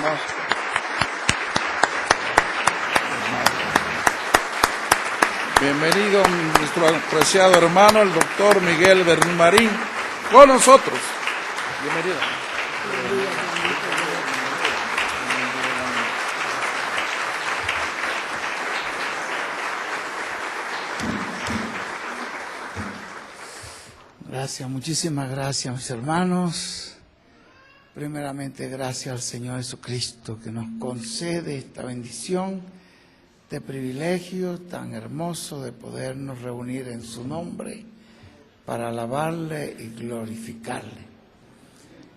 hermanos. Bienvenido nuestro apreciado hermano, el doctor Miguel Bernmarín, con nosotros. Bienvenido. Gracias, muchísimas gracias, mis hermanos. Primeramente, gracias al Señor Jesucristo que nos concede esta bendición, este privilegio tan hermoso de podernos reunir en su nombre para alabarle y glorificarle.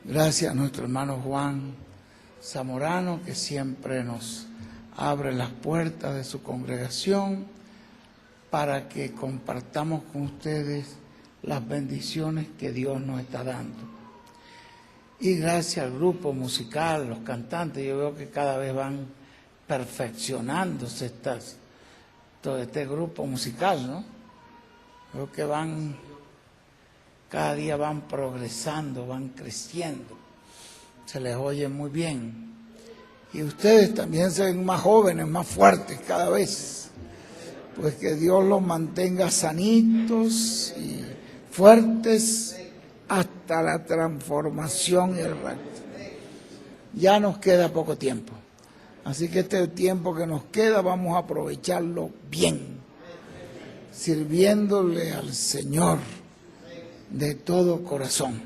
Gracias a nuestro hermano Juan Zamorano, que siempre nos abre las puertas de su congregación para que compartamos con ustedes las bendiciones que Dios nos está dando. Y gracias al grupo musical, los cantantes, yo veo que cada vez van perfeccionándose todo este grupo musical, ¿no? Veo que cada día van progresando, van creciendo, se les oye muy bien. Y ustedes también se ven más jóvenes, más fuertes cada vez. Pues que Dios los mantenga sanitos y fuertes hasta la transformación y el rapto. Ya nos queda poco tiempo, así que este tiempo que nos queda vamos a aprovecharlo bien, sirviéndole al Señor de todo corazón.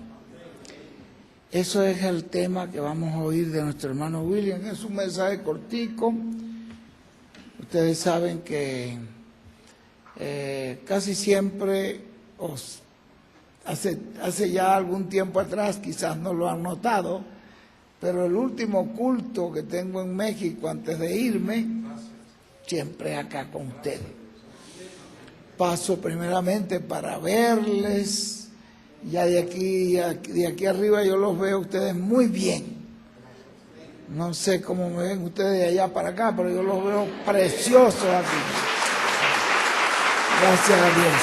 Eso es el tema que vamos a oír de nuestro hermano William. Es un mensaje cortico. Ustedes saben que casi siempre hace ya algún tiempo atrás, quizás no lo han notado, pero el último culto que tengo en México antes de irme, siempre acá con ustedes. Paso primeramente para verles, ya de aquí arriba yo los veo a ustedes muy bien. No sé cómo me ven ustedes de allá para acá, pero yo los veo preciosos aquí. Gracias a Dios.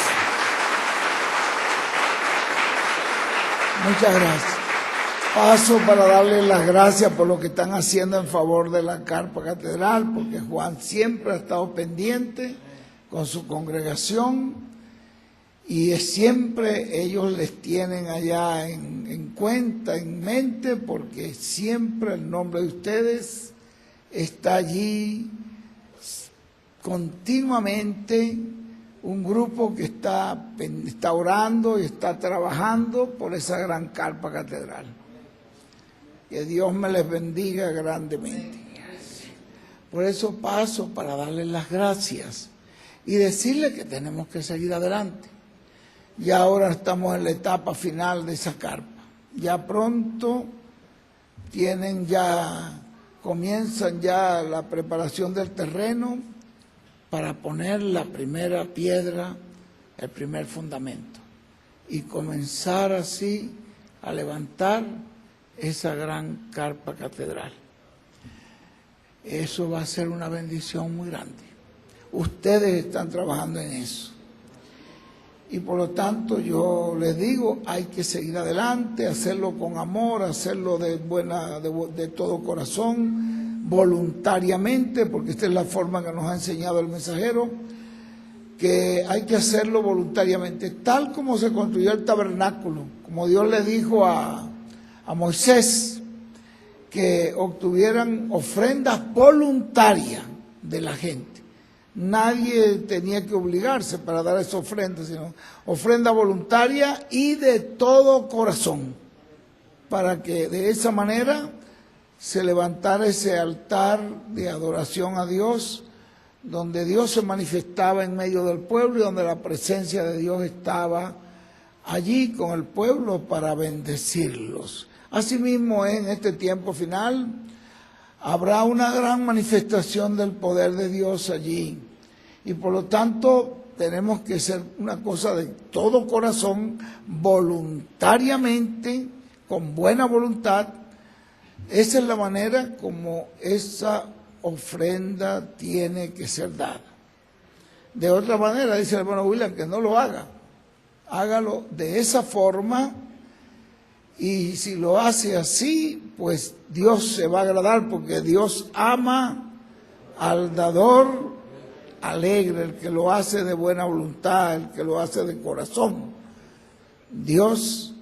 Muchas gracias. Paso para darles las gracias por lo que están haciendo en favor de la Carpa Catedral, porque Juan siempre ha estado pendiente con su congregación y siempre ellos les tienen allá en cuenta, en mente, porque siempre el nombre de ustedes está allí continuamente. Un grupo que está orando y está trabajando por esa gran Carpa Catedral. Que Dios me les bendiga grandemente. Por eso paso para darles las gracias y decirles que tenemos que seguir adelante. Ya ahora estamos en la etapa final de esa carpa. Ya pronto comienzan ya la preparación del terreno para poner la primera piedra, el primer fundamento, y comenzar así a levantar esa gran Carpa Catedral. Eso va a ser una bendición muy grande. Ustedes están trabajando en eso. Y por lo tanto yo les digo, hay que seguir adelante, hacerlo con amor, hacerlo de todo corazón, voluntariamente, porque esta es la forma que nos ha enseñado el mensajero, que hay que hacerlo voluntariamente, tal como se construyó el tabernáculo, como Dios le dijo a Moisés, que obtuvieran ofrendas voluntarias de la gente. Nadie tenía que obligarse para dar esa ofrenda, sino ofrenda voluntaria y de todo corazón, para que de esa manera se levantara ese altar de adoración a Dios, donde Dios se manifestaba en medio del pueblo y donde la presencia de Dios estaba allí con el pueblo para bendecirlos. Asimismo, en este tiempo final habrá una gran manifestación del poder de Dios allí. Y por lo tanto tenemos que hacer una cosa de todo corazón, voluntariamente, con buena voluntad. Esa es la manera como esa ofrenda tiene que ser dada. De otra manera, dice el hermano William, que no lo haga. Hágalo de esa forma, y si lo hace así, pues Dios se va a agradar, porque Dios ama al dador alegre, el que lo hace de buena voluntad, el que lo hace de corazón. Dios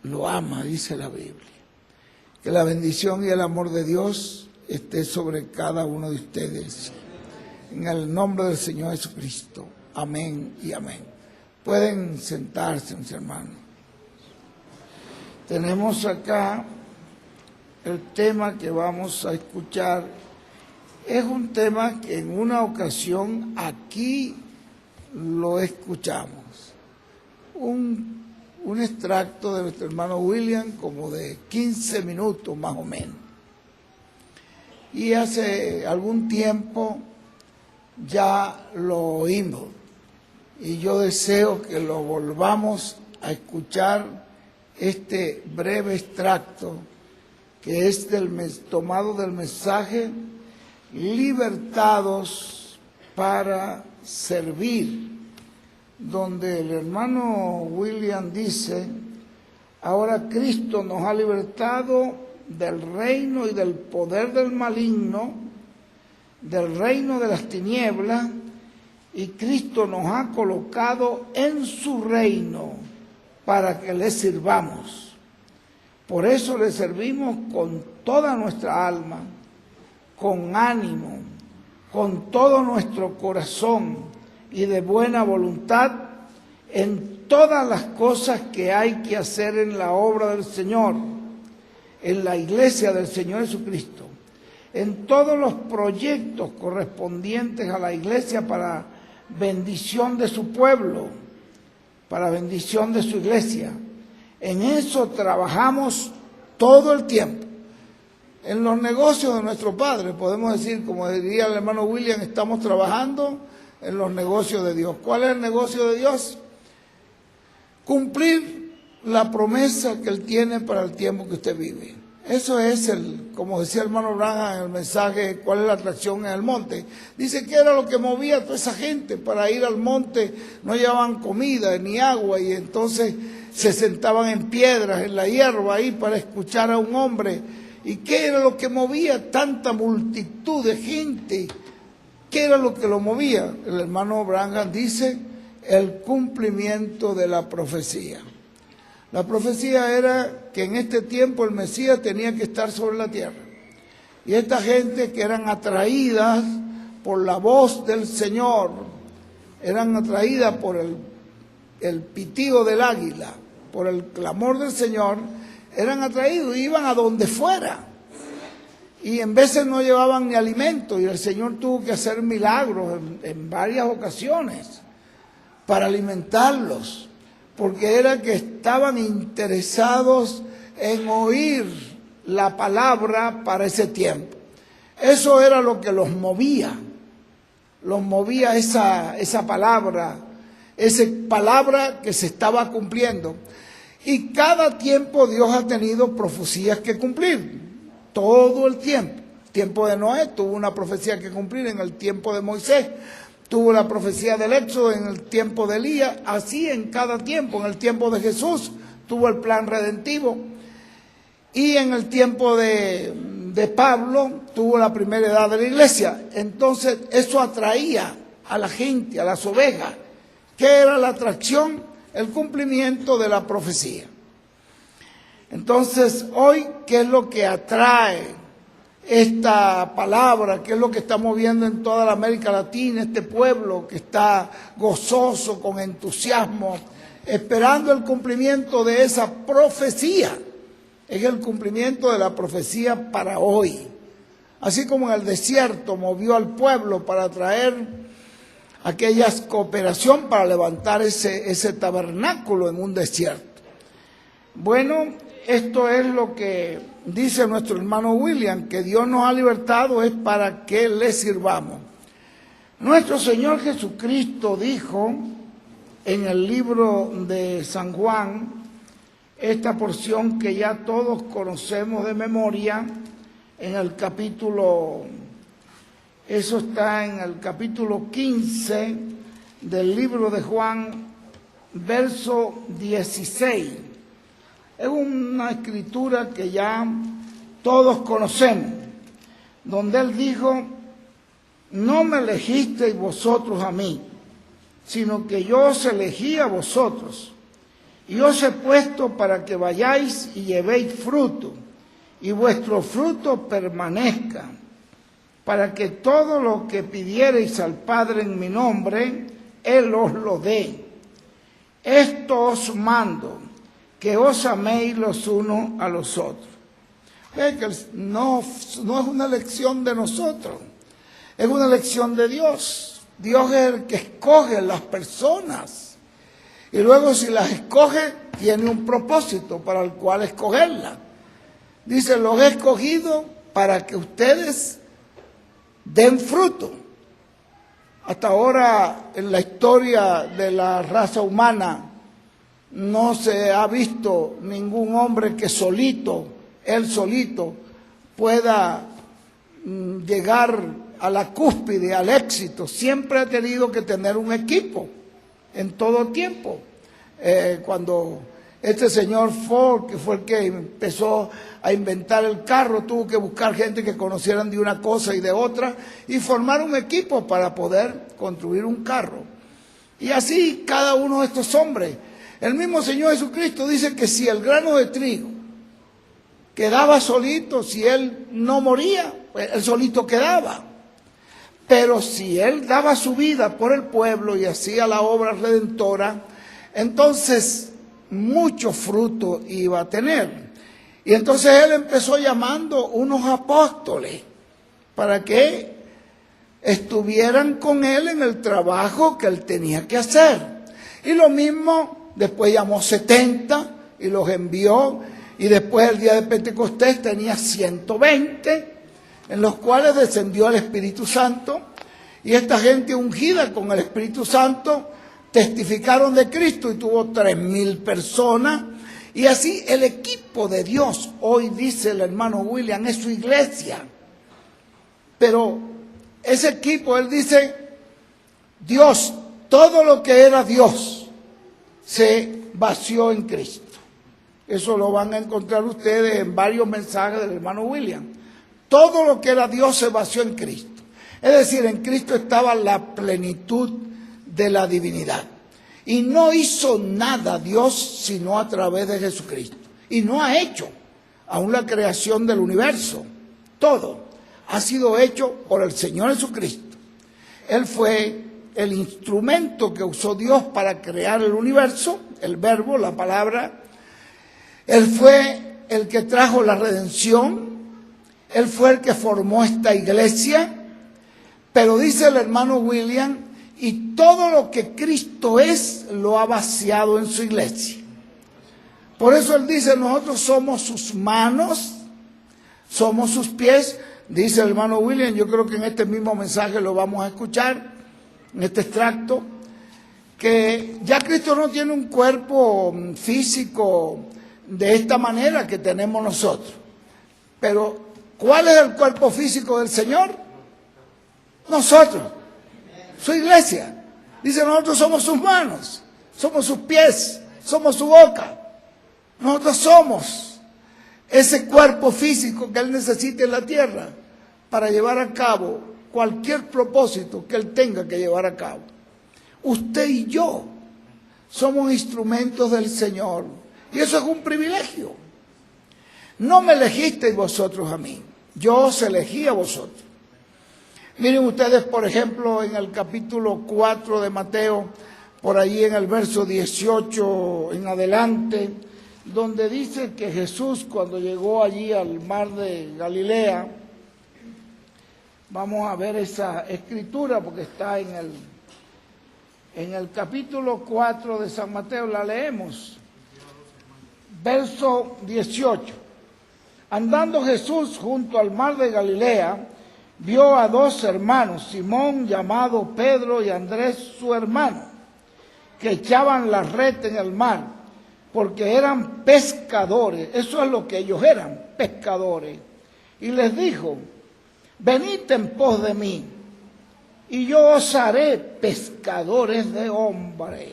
lo ama, dice la Biblia. Que la bendición y el amor de Dios esté sobre cada uno de ustedes. En el nombre del Señor Jesucristo. Amén y amén. Pueden sentarse, mis hermanos. Tenemos acá el tema que vamos a escuchar. Es un tema que en una ocasión aquí lo escuchamos. Un extracto de nuestro hermano William, como de 15 minutos más o menos. Y hace algún tiempo ya lo oímos. Y yo deseo que lo volvamos a escuchar, este breve extracto que es tomado del mensaje Libertados para servir, donde el hermano William dice: ahora Cristo nos ha libertado del reino y del poder del maligno, del reino de las tinieblas, y Cristo nos ha colocado en su reino para que le sirvamos. Por eso le servimos con toda nuestra alma, con ánimo, con todo nuestro corazón y de buena voluntad en todas las cosas que hay que hacer en la obra del Señor, en la iglesia del Señor Jesucristo, en todos los proyectos correspondientes a la iglesia para bendición de su pueblo, para bendición de su iglesia. En eso trabajamos todo el tiempo. En los negocios de nuestro Padre, podemos decir, como diría el hermano William, estamos trabajando en los negocios de Dios. ¿Cuál es el negocio de Dios? Cumplir la promesa que Él tiene para el tiempo que usted vive. Eso es como decía el hermano Branham en el mensaje, ¿cuál es la atracción en el monte? Dice que era lo que movía a toda esa gente para ir al monte. No llevaban comida ni agua, y entonces se sentaban en piedras, en la hierba ahí, para escuchar a un hombre. ¿Y qué era lo que movía tanta multitud de gente? ¿Qué era lo que lo movía? El hermano Branham dice: el cumplimiento de la profecía. La profecía era que en este tiempo el Mesías tenía que estar sobre la tierra. Y esta gente que eran atraídas por la voz del Señor, eran atraídas por el pitido del águila, por el clamor del Señor, eran atraídos, iban a donde fuera. Y en veces no llevaban ni alimento, y el Señor tuvo que hacer milagros en varias ocasiones para alimentarlos, porque era que estaban interesados en oír la palabra para ese tiempo. Eso era lo que los movía esa palabra que se estaba cumpliendo. Y cada tiempo Dios ha tenido profecías que cumplir, todo el tiempo. El tiempo de Noé tuvo una profecía que cumplir, en el tiempo de Moisés tuvo la profecía del Éxodo, en el tiempo de Elías, así en cada tiempo. En el tiempo de Jesús tuvo el plan redentivo, y en el tiempo de Pablo tuvo la primera edad de la iglesia. Entonces eso atraía a la gente, a las ovejas. ¿Qué era la atracción? El cumplimiento de la profecía. Entonces, hoy, ¿qué es lo que atrae esta palabra? ¿Qué es lo que estamos viendo en toda la América Latina? Este pueblo que está gozoso, con entusiasmo, esperando el cumplimiento de esa profecía. Es el cumplimiento de la profecía para hoy. Así como en el desierto movió al pueblo para traer aquellas cooperación para levantar ese tabernáculo en un desierto. Bueno, esto es lo que dice nuestro hermano William, que Dios nos ha libertado es para que le sirvamos. Nuestro Señor Jesucristo dijo en el libro de San Juan, esta porción que ya todos conocemos de memoria, en el capítulo, eso está en el capítulo 15 del libro de Juan, verso 16. Es una escritura que ya todos conocemos, donde él dijo: no me elegisteis vosotros a mí, sino que yo os elegí a vosotros, y os he puesto para que vayáis y llevéis fruto, y vuestro fruto permanezca, para que todo lo que pidiereis al Padre en mi nombre, Él os lo dé. Esto os mando, que os améis los unos a los otros. Ve que no es una elección de nosotros, es una elección de Dios. Dios es el que escoge las personas. Y luego, si las escoge, tiene un propósito para el cual escogerlas. Dice: los he escogido para que ustedes den fruto. Hasta ahora, en la historia de la raza humana, no se ha visto ningún hombre que él solito, pueda llegar a la cúspide, al éxito. Siempre ha tenido que tener un equipo, en todo tiempo. Cuando este señor Ford, que fue el que empezó a inventar el carro, tuvo que buscar gente que conocieran de una cosa y de otra, y formar un equipo para poder construir un carro. Y así cada uno de estos hombres. El mismo Señor Jesucristo dice que si el grano de trigo quedaba solito, si él no moría, pues él solito quedaba. Pero si él daba su vida por el pueblo y hacía la obra redentora, entonces mucho fruto iba a tener. Y entonces él empezó llamando unos apóstoles para que estuvieran con él en el trabajo que él tenía que hacer. Y lo mismo, después llamó 70 y los envió. Y después, el día de Pentecostés, tenía 120, en los cuales descendió el Espíritu Santo. Y esta gente ungida con el Espíritu Santo testificaron de Cristo, y tuvo 3,000 personas. Y así el equipo de Dios, hoy dice el hermano William, es su iglesia. Pero ese equipo, él dice: Dios, todo lo que era Dios, se vació en Cristo. Eso lo van a encontrar ustedes en varios mensajes del hermano William. Todo lo que era Dios se vació en Cristo. Es decir, en Cristo estaba la plenitud de la divinidad. Y no hizo nada Dios sino a través de Jesucristo. Y no ha hecho aún la creación del universo. Todo ha sido hecho por el Señor Jesucristo. Él fue el instrumento que usó Dios para crear el universo, el verbo, la palabra. Él fue el que trajo la redención. Él fue el que formó esta iglesia. Pero dice el hermano William: y todo lo que Cristo es, lo ha vaciado en su iglesia. Por eso él dice: nosotros somos sus manos, somos sus pies. Dice el hermano William, yo creo que en este mismo mensaje lo vamos a escuchar, en este extracto, que ya Cristo no tiene un cuerpo físico de esta manera que tenemos nosotros. Pero, ¿cuál es el cuerpo físico del Señor? Nosotros, su iglesia. Dice: nosotros somos sus manos, somos sus pies, somos su boca. Nosotros somos ese cuerpo físico que Él necesita en la tierra para llevar a cabo cualquier propósito que Él tenga que llevar a cabo. Usted y yo somos instrumentos del Señor, y eso es un privilegio. No me elegisteis vosotros a mí, yo os elegí a vosotros. Miren ustedes, por ejemplo, en el capítulo 4 de Mateo, por allí en el verso 18 en adelante, donde dice que Jesús, cuando llegó allí al mar de Galilea, vamos a ver esa escritura porque está en el capítulo 4 de San Mateo, la leemos. Verso 18. Andando Jesús junto al mar de Galilea, vio a 2 hermanos, Simón llamado Pedro y Andrés su hermano, que echaban la red en el mar, porque eran pescadores. Eso es lo que ellos eran, pescadores. Y les dijo: venid en pos de mí, y yo os haré pescadores de hombres.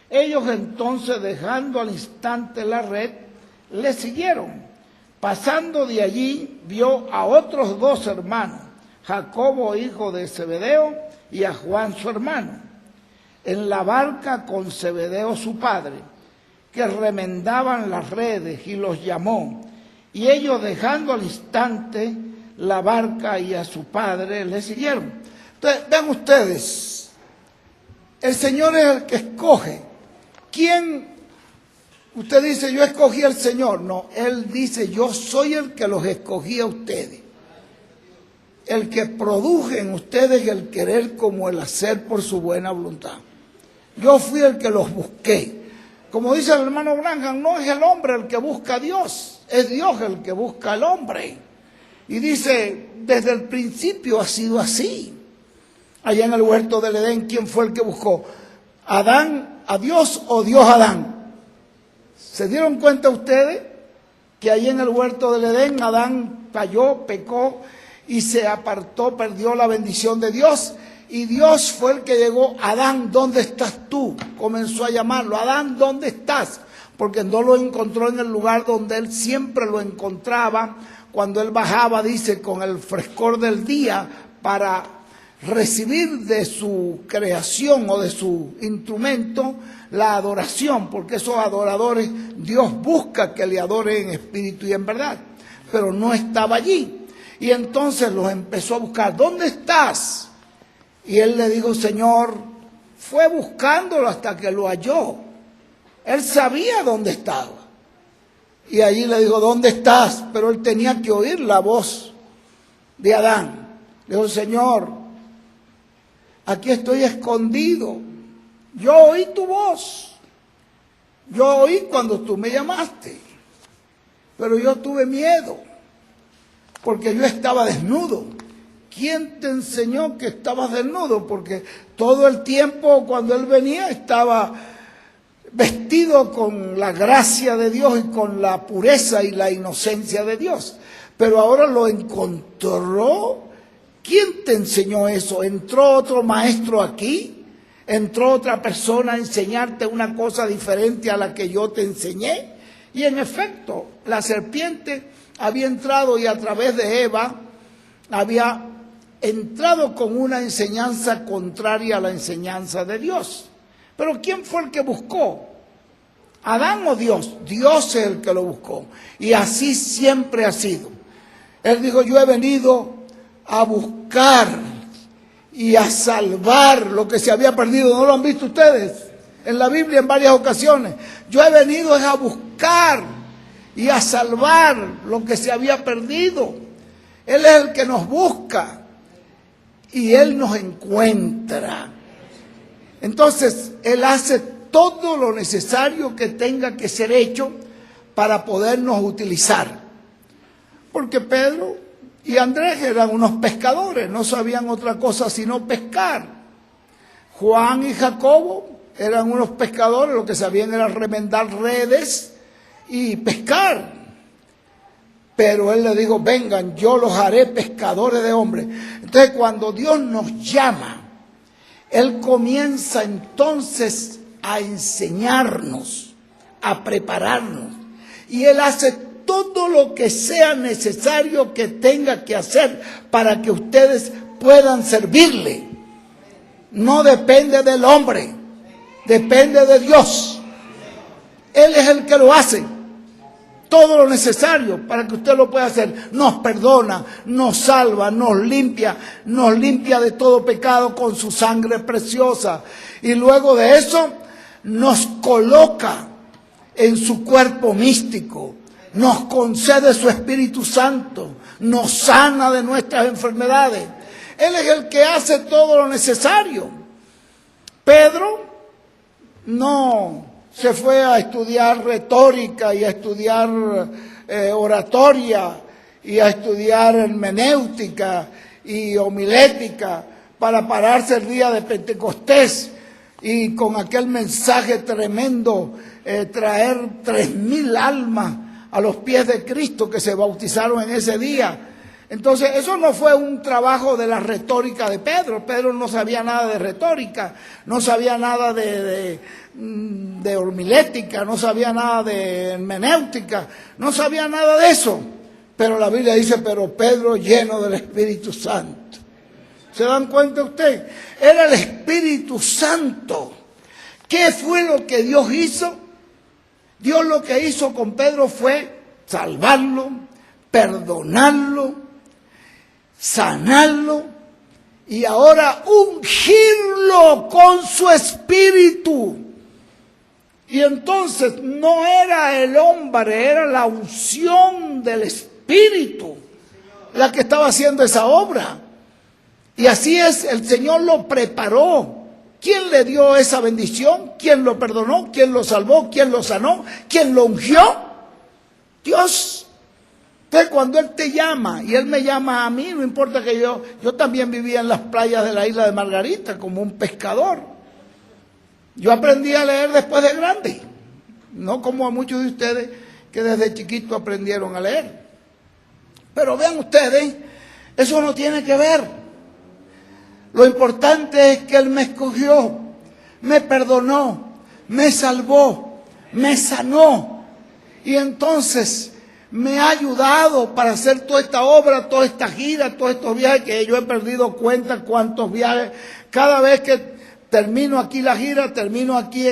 Ellos entonces, dejando al instante la red, le siguieron. Pasando de allí, vio a otros 2 hermanos, Jacobo, hijo de Zebedeo, y a Juan, su hermano, en la barca con Zebedeo, su padre, que remendaban las redes, y los llamó. Y ellos, dejando al instante la barca y a su padre, le siguieron. Entonces, vean ustedes, el Señor es el que escoge. ¿Quién? Usted dice, yo escogí al Señor. No, Él dice, yo soy el que los escogí a ustedes. El que produje en ustedes el querer como el hacer por su buena voluntad. Yo fui el que los busqué. Como dice el hermano Branham, no es el hombre el que busca a Dios, es Dios el que busca al hombre. Y dice, desde el principio ha sido así. Allá en el huerto del Edén, ¿quién fue el que buscó? ¿Adán a Dios o Dios a Adán? ¿Se dieron cuenta ustedes que allí en el huerto del Edén Adán falló, pecó y se apartó, perdió la bendición de Dios? Y Dios fue el que llegó. Adán, ¿dónde estás tú? Comenzó a llamarlo. Adán, ¿dónde estás? Porque no lo encontró en el lugar donde él siempre lo encontraba. Cuando él bajaba, dice, con el frescor del día para recibir de su creación o de su instrumento la adoración, porque esos adoradores, Dios busca que le adoren en espíritu y en verdad, pero no estaba allí. Y entonces los empezó a buscar. ¿Dónde estás? Y él le dijo, Señor, fue buscándolo hasta que lo halló. Él sabía dónde estaba. Y allí le dijo, ¿dónde estás? Pero él tenía que oír la voz de Adán. Le dijo, Señor, aquí estoy escondido. Yo oí tu voz. Yo oí cuando tú me llamaste. Pero yo tuve miedo. Porque yo estaba desnudo. ¿Quién te enseñó que estabas desnudo? Porque todo el tiempo cuando él venía estaba vestido con la gracia de Dios y con la pureza y la inocencia de Dios. Pero ahora lo encontró. ¿Quién te enseñó eso? ¿Entró otro maestro aquí? ¿Entró otra persona a enseñarte una cosa diferente a la que yo te enseñé? Y en efecto, la serpiente había entrado y a través de Eva había entrado con una enseñanza contraria a la enseñanza de Dios. Pero ¿quién fue el que buscó? ¿Adán o Dios? Dios es el que lo buscó. Y así siempre ha sido. Él dijo, yo he venido a buscar y a salvar lo que se había perdido. ¿No lo han visto ustedes? En la Biblia en varias ocasiones. Yo he venido a buscar y a salvar lo que se había perdido. Él es el que nos busca y Él nos encuentra. Entonces, Él hace todo lo necesario que tenga que ser hecho para podernos utilizar. Porque Pedro y Andrés eran unos pescadores, no sabían otra cosa sino pescar. Juan y Jacobo eran unos pescadores, lo que sabían era remendar redes y pescar. Pero él le dijo, vengan, yo los haré pescadores de hombres. Entonces cuando Dios nos llama, Él comienza entonces a enseñarnos, a prepararnos. Y Él hace todo lo que sea necesario que tenga que hacer para que ustedes puedan servirle. No depende del hombre, depende de Dios. Él es el que lo hace. Todo lo necesario para que usted lo pueda hacer. Nos perdona, nos salva, nos limpia de todo pecado con su sangre preciosa. Y luego de eso nos coloca en su cuerpo místico. Nos concede su Espíritu Santo. Nos sana de nuestras enfermedades. Él es el que hace todo lo necesario. Pedro no se fue a estudiar retórica y a estudiar oratoria y a estudiar hermenéutica y homilética para pararse el día de Pentecostés y con aquel mensaje tremendo traer 3,000 almas a los pies de Cristo que se bautizaron en ese día. Entonces, eso no fue un trabajo de la retórica de Pedro. Pedro no sabía nada de retórica, no sabía nada de homilética, no sabía nada de hermenéutica, no sabía nada de eso. Pero la Biblia dice, pero Pedro lleno del Espíritu Santo. ¿Se dan cuenta usted? Era el Espíritu Santo. ¿Qué fue lo que Dios hizo? Dios lo que hizo con Pedro fue salvarlo, perdonarlo, sanarlo y ahora ungirlo con su Espíritu. Y entonces no era el hombre, era la unción del Espíritu la que estaba haciendo esa obra. Y así es, el Señor lo preparó. ¿Quién le dio esa bendición? ¿Quién lo perdonó? ¿Quién lo salvó? ¿Quién lo sanó? ¿Quién lo ungió? Dios. Entonces cuando Él te llama, y Él me llama a mí, no importa que yo también vivía en las playas de la isla de Margarita como un pescador. Yo aprendí a leer después de grande, no como a muchos de ustedes que desde chiquito aprendieron a leer. Pero vean ustedes, eso no tiene que ver. Lo importante es que Él me escogió, me perdonó, me salvó, me sanó. Y entonces me ha ayudado para hacer toda esta obra, toda esta gira, todos estos viajes, que yo he perdido cuenta cuántos viajes. Cada vez que termino aquí la gira, termino aquí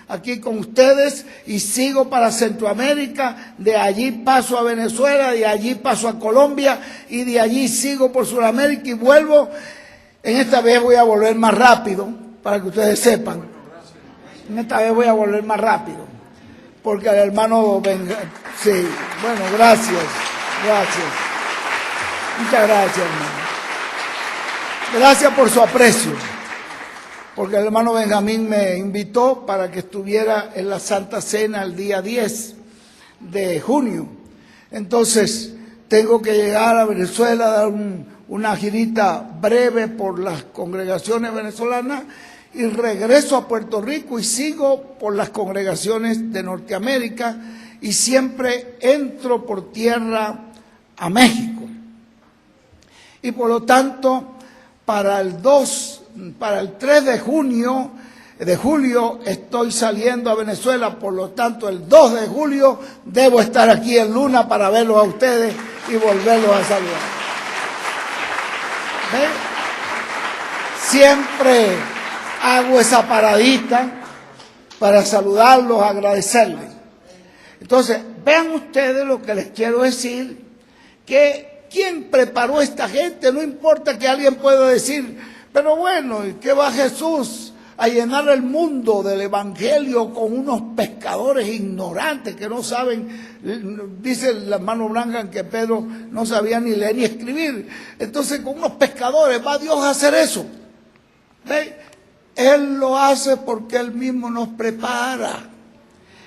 aquí con ustedes y sigo para Centroamérica, de allí paso a Venezuela, de allí paso a Colombia y de allí sigo por Sudamérica y vuelvo. En esta vez voy a volver más rápido, para que ustedes sepan. En esta vez voy a volver más rápido, porque el hermano venga. Sí, bueno, gracias. Muchas gracias, hermano. Gracias por su aprecio, porque el hermano Benjamín me invitó para que estuviera en la Santa Cena el día 10 de junio. Entonces, tengo que llegar a Venezuela, dar una girita breve por las congregaciones venezolanas y regreso a Puerto Rico y sigo por las congregaciones de Norteamérica y siempre entro por tierra a México. Y por lo tanto, para el 3 de julio estoy saliendo a Venezuela, por lo tanto el 2 de julio debo estar aquí en Luna para verlos a ustedes y volverlos a saludar. ¿Ven? Siempre hago esa paradita para saludarlos, agradecerles. Entonces, vean ustedes lo que les quiero decir, que ¿quién preparó a esta gente? No importa que alguien pueda decir, pero bueno, ¿y qué va Jesús a llenar el mundo del evangelio con unos pescadores ignorantes que no saben? Dice el hermano Branham que Pedro no sabía ni leer ni escribir. Entonces, con unos pescadores, ¿va Dios a hacer eso? ¿Ve? Él lo hace porque Él mismo nos prepara.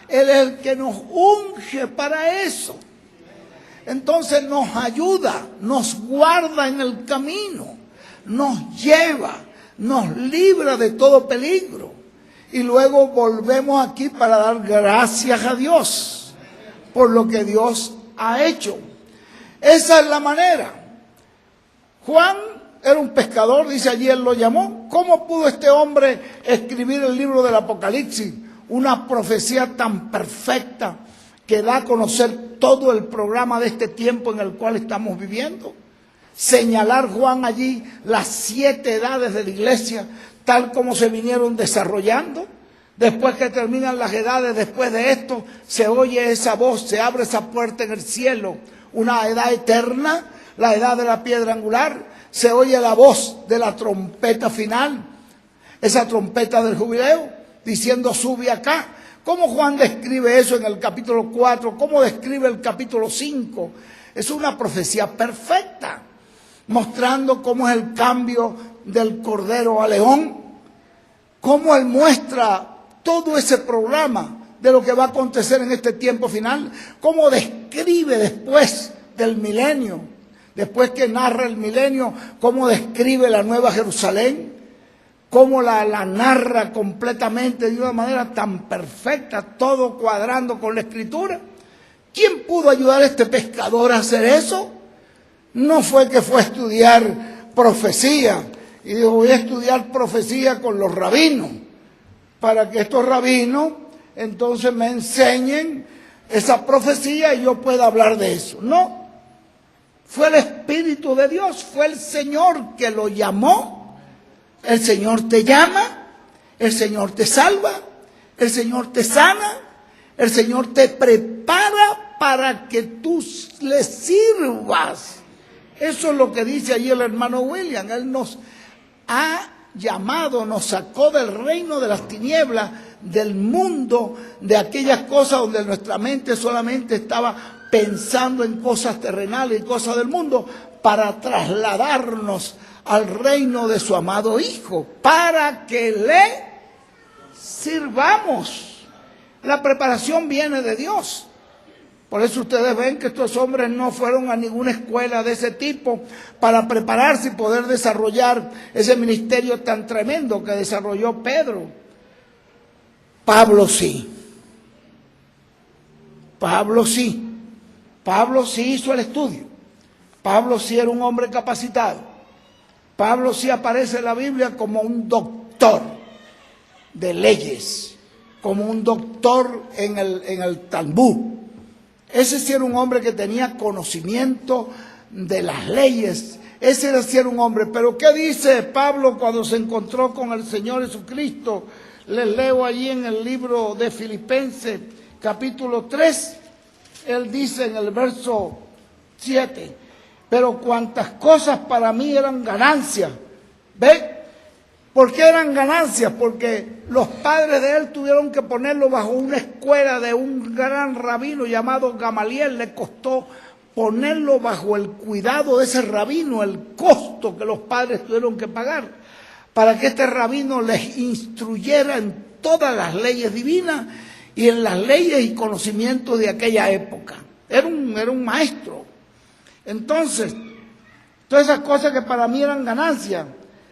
Él es el que nos unge para eso. Entonces nos ayuda, nos guarda en el camino, nos lleva, nos libra de todo peligro. Y luego volvemos aquí para dar gracias a Dios por lo que Dios ha hecho. Esa es la manera. Juan era un pescador, dice allí, él lo llamó. ¿Cómo pudo este hombre escribir el libro del Apocalipsis? Una profecía tan perfecta que da a conocer todo el programa de este tiempo en el cual estamos viviendo. Señalar Juan allí las 7 edades de la iglesia, tal como se vinieron desarrollando. Después que terminan las edades, después de esto, se oye esa voz, se abre esa puerta en el cielo. Una edad eterna, la edad de la piedra angular. Se oye la voz de la trompeta final, esa trompeta del jubileo, diciendo sube acá. ¿Cómo Juan describe eso en el capítulo 4? ¿Cómo describe el capítulo 5? Es una profecía perfecta, mostrando cómo es el cambio del cordero a león, cómo él muestra todo ese programa de lo que va a acontecer en este tiempo final, cómo describe después del milenio, después que narra el milenio, cómo describe la Nueva Jerusalén, cómo la narra completamente de una manera tan perfecta, todo cuadrando con la Escritura. ¿Quién pudo ayudar a este pescador a hacer eso? No fue que fue a estudiar profecía y dijo, voy a estudiar profecía con los rabinos, para que estos rabinos entonces me enseñen esa profecía y yo pueda hablar de eso. No, Fue el Espíritu de Dios, fue el Señor que lo llamó. El Señor te llama, el Señor te salva, el Señor te sana, el Señor te prepara para que tú le sirvas. Eso es lo que dice allí el hermano William. Él nos ha llamado, nos sacó del reino de las tinieblas, del mundo, de aquellas cosas donde nuestra mente solamente estaba pensando en cosas terrenales y cosas del mundo, para trasladarnos al reino de su amado Hijo, para que le sirvamos. La preparación viene de Dios. Por eso ustedes ven que estos hombres no fueron a ninguna escuela de ese tipo para prepararse y poder desarrollar ese ministerio tan tremendo que desarrolló Pedro. Pablo sí. Pablo sí. Pablo sí hizo el estudio. Pablo sí era un hombre capacitado. Pablo sí aparece en la Biblia como un doctor de leyes, como un doctor en el Talmud. Ese sí era un hombre que tenía conocimiento de las leyes. Ese sí era un hombre. Pero ¿qué dice Pablo cuando se encontró con el Señor Jesucristo? Les leo allí en el libro de Filipenses, capítulo 3. Él dice en el verso 7, pero cuantas cosas para mí eran ganancias. ¿Ve? ¿Por qué eran ganancias? Porque los padres de él tuvieron que ponerlo bajo una escuela de un gran rabino llamado Gamaliel. Le costó ponerlo bajo el cuidado de ese rabino, el costo que los padres tuvieron que pagar, para que este rabino les instruyera en todas las leyes divinas y en las leyes y conocimientos de aquella época. Era un maestro. Entonces, todas esas cosas que para mí eran ganancias,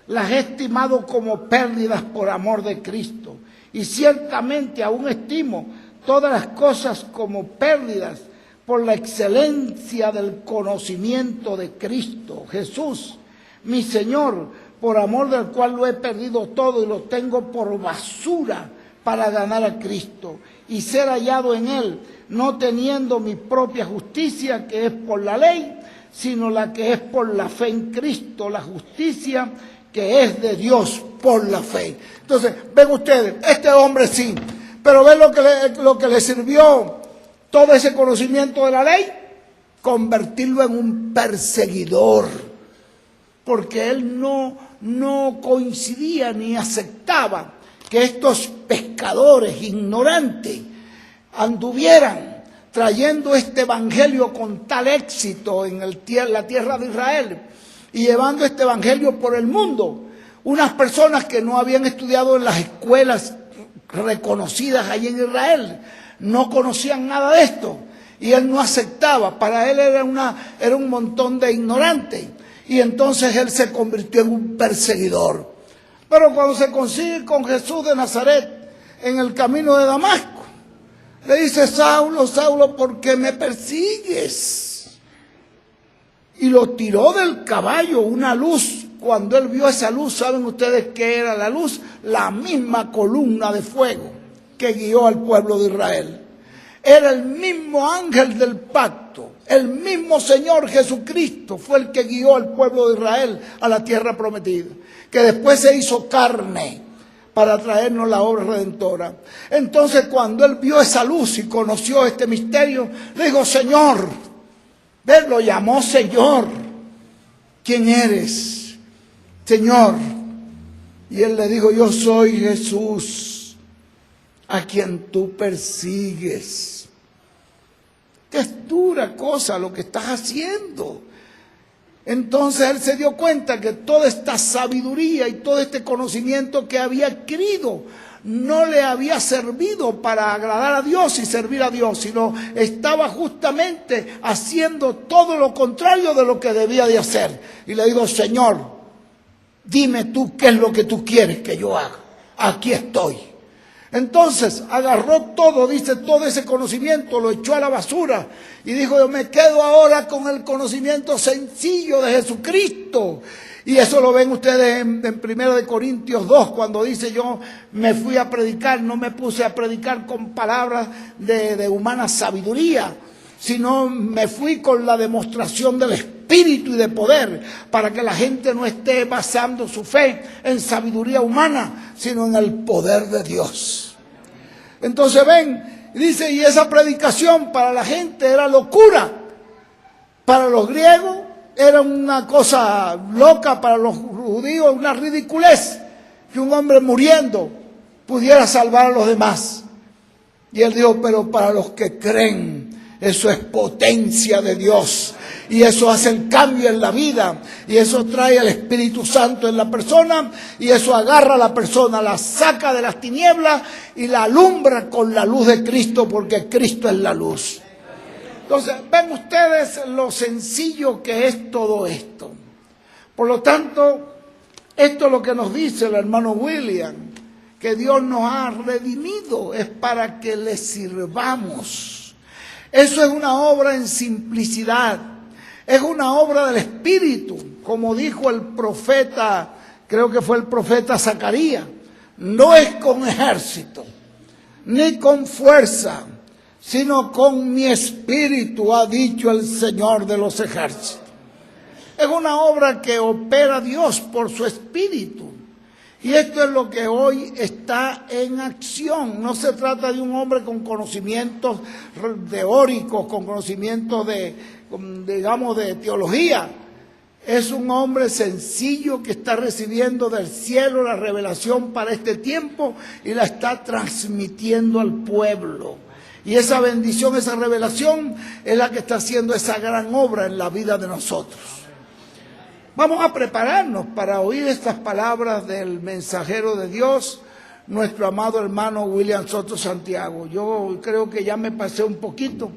las he estimado como pérdidas por amor de Cristo. Y ciertamente aún estimo todas las cosas como pérdidas por la excelencia del conocimiento de Cristo Jesús, mi Señor, por amor del cual lo he perdido todo y lo tengo por basura para ganar a Cristo y ser hallado en Él, no teniendo mi propia justicia que es por la ley, sino la que es por la fe en Cristo, la justicia que es de Dios por la fe. Entonces, ven ustedes, este hombre sí, pero ven lo que le sirvió todo ese conocimiento de la ley, convertirlo en un perseguidor, porque él no coincidía ni aceptaba que estos pescadores ignorantes anduvieran trayendo este evangelio con tal éxito en la tierra de Israel y llevando este evangelio por el mundo. Unas personas que no habían estudiado en las escuelas reconocidas allí en Israel, no conocían nada de esto y él no aceptaba. Para él era un montón de ignorantes y entonces él se convirtió en un perseguidor. Pero cuando se consigue con Jesús de Nazaret en el camino de Damasco, le dice: Saulo, Saulo, ¿por qué me persigues? Y lo tiró del caballo una luz. Cuando él vio esa luz, ¿saben ustedes qué era la luz? La misma columna de fuego que guió al pueblo de Israel. Era el mismo ángel del pacto, el mismo Señor Jesucristo fue el que guió al pueblo de Israel a la tierra prometida, que después se hizo carne para traernos la obra redentora. Entonces, cuando él vio esa luz y conoció este misterio, le dijo: Señor, ¿ves? Lo llamó Señor. ¿Quién eres? Señor. Y él le dijo: yo soy Jesús, a quien tú persigues. Qué dura cosa lo que estás haciendo. Entonces él se dio cuenta que toda esta sabiduría y todo este conocimiento que había adquirido no le había servido para agradar a Dios y servir a Dios, sino estaba justamente haciendo todo lo contrario de lo que debía de hacer. Y le digo: Señor, dime tú qué es lo que tú quieres que yo haga. Aquí estoy. Entonces agarró todo, dice, todo ese conocimiento, lo echó a la basura y dijo: yo me quedo ahora con el conocimiento sencillo de Jesucristo. Y eso lo ven ustedes en 1 Corintios 2, cuando dice: yo me fui a predicar, no me puse a predicar con palabras de humana sabiduría, sino me fui con la demostración del Espíritu espíritu y de poder, para que la gente no esté basando su fe en sabiduría humana, sino en el poder de Dios. Entonces ven, dice, y esa predicación para la gente era locura. Para los griegos era una cosa loca, para los judíos una ridiculez, que un hombre muriendo pudiera salvar a los demás. Y él dijo, pero para los que creen, eso es potencia de Dios. Y eso hace el cambio en la vida. Y eso trae al Espíritu Santo en la persona. Y eso agarra a la persona, la saca de las tinieblas y la alumbra con la luz de Cristo, porque Cristo es la luz. Entonces, ven ustedes lo sencillo que es todo esto. Por lo tanto, esto es lo que nos dice el hermano William, que Dios nos ha redimido, es para que le sirvamos. Eso es una obra en simplicidad, es una obra del Espíritu, como dijo el profeta, creo que fue el profeta Zacarías, no es con ejército, ni con fuerza, sino con mi espíritu, ha dicho el Señor de los ejércitos. Es una obra que opera Dios por su espíritu. Y esto es lo que hoy está en acción. No se trata de un hombre con conocimientos teóricos, con conocimientos digamos, de teología. Es un hombre sencillo que está recibiendo del cielo la revelación para este tiempo y la está transmitiendo al pueblo. Y esa bendición, esa revelación es la que está haciendo esa gran obra en la vida de nosotros. Vamos a prepararnos para oír estas palabras del mensajero de Dios, nuestro amado hermano William Soto Santiago. Yo creo que ya me pasé un poquito,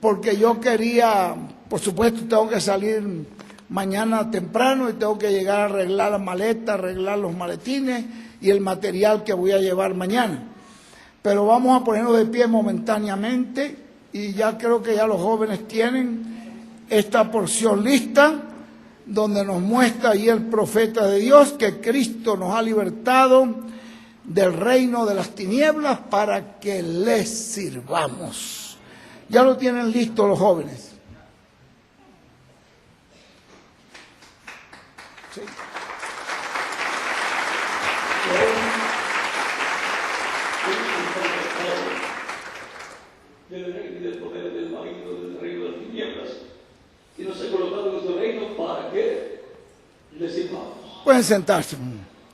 porque yo quería, por supuesto tengo que salir mañana temprano y tengo que llegar a arreglar la maleta, arreglar los maletines y el material que voy a llevar mañana. Pero vamos a ponernos de pie momentáneamente y ya creo que ya los jóvenes tienen esta porción lista, donde nos muestra ahí el profeta de Dios que Cristo nos ha libertado del reino de las tinieblas para que les sirvamos. Ya lo tienen listo los jóvenes. Sí. Del reino y del poder del maligno, del reino de las tinieblas, y nos ha colocado en nuestro reino para que le sirvamos. Pueden sentarse.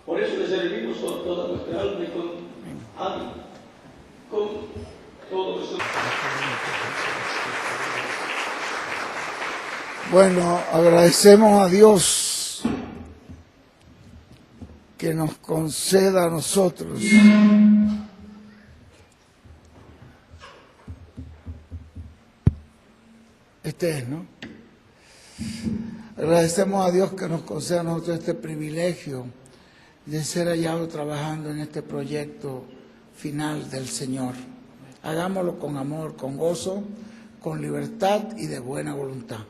Por eso le servimos con toda nuestra alma y con ánimo, con todo nuestro... Bueno, agradecemos a Dios que nos conceda a nosotros ¿no? Agradecemos a Dios que nos conceda a nosotros este privilegio de ser hallados trabajando en este proyecto final del Señor. Hagámoslo con amor, con gozo, con libertad y de buena voluntad.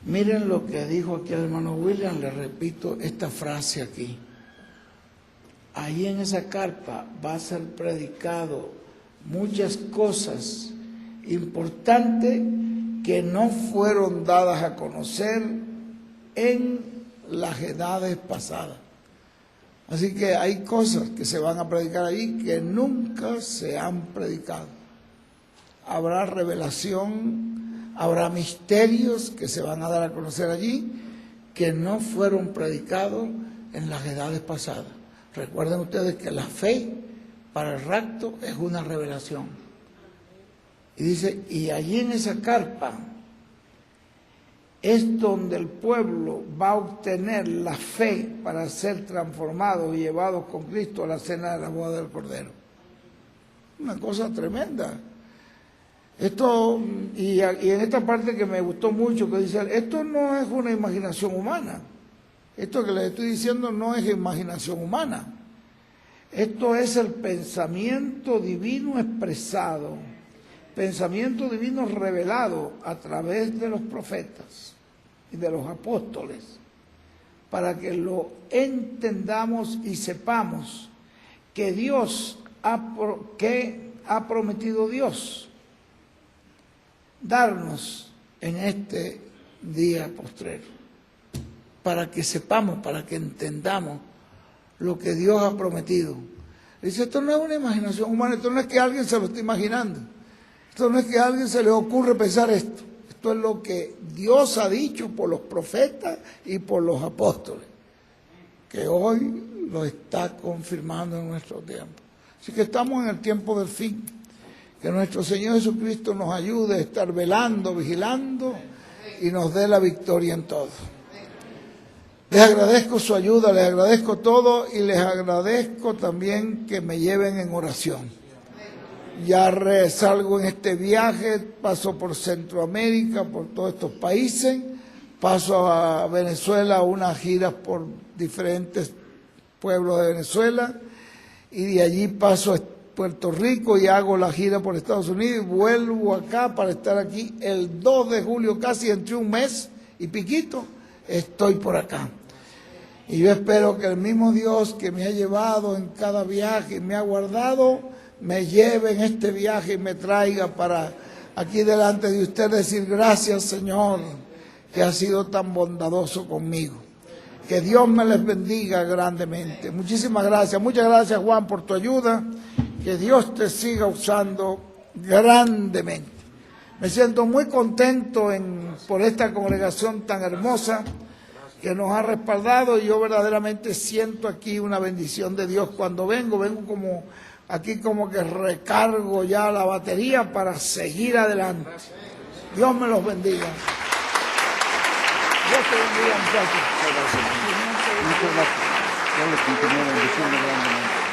Miren lo que dijo aquí el hermano William, le repito esta frase aquí. Ahí en esa carpa va a ser predicado muchas cosas importantes que no fueron dadas a conocer en las edades pasadas. Así que hay cosas que se van a predicar ahí que nunca se han predicado. Habrá revelación, habrá misterios que se van a dar a conocer allí que no fueron predicados en las edades pasadas. Recuerden ustedes que la fe para el rapto es una revelación. Y dice, y allí en esa carpa es donde el pueblo va a obtener la fe para ser transformados y llevados con Cristo a la cena de la boda del Cordero. Una cosa tremenda. Esto, y en esta parte que me gustó mucho, que dice, esto no es una imaginación humana. Esto que les estoy diciendo no es imaginación humana. Esto es el pensamiento divino expresado, pensamiento divino revelado a través de los profetas y de los apóstoles, para que lo entendamos y sepamos que Dios ha prometido Dios darnos en este día postrero. Para que sepamos, para que entendamos lo que Dios ha prometido. Dice, esto no es una imaginación humana, esto no es que alguien se lo esté imaginando. Esto no es que a alguien se le ocurre pensar esto. Esto es lo que Dios ha dicho por los profetas y por los apóstoles, que hoy lo está confirmando en nuestro tiempo. Así que estamos en el tiempo del fin. Que nuestro Señor Jesucristo nos ayude a estar velando, vigilando y nos dé la victoria en todo. Les agradezco su ayuda, les agradezco todo y les agradezco también que me lleven en oración. Ya salgo en este viaje, paso por Centroamérica, por todos estos países, paso a Venezuela, unas giras por diferentes pueblos de Venezuela y de allí paso a Puerto Rico y hago la gira por Estados Unidos y vuelvo acá para estar aquí el 2 de julio, casi entre un mes y piquito, estoy por acá. Y yo espero que el mismo Dios que me ha llevado en cada viaje y me ha guardado, me lleve en este viaje y me traiga para aquí delante de usted decir gracias, Señor, que ha sido tan bondadoso conmigo. Que Dios me les bendiga grandemente. Muchísimas gracias. Muchas gracias, Juan, por tu ayuda. Que Dios te siga usando grandemente. Me siento muy contento por esta congregación tan hermosa que nos ha respaldado y yo verdaderamente siento aquí una bendición de Dios. Cuando vengo como aquí como que recargo ya la batería para seguir adelante. Dios me los bendiga. Dios te bendiga, muchachos. Muchas gracias. Dios les continúe bendiciendo grandemente.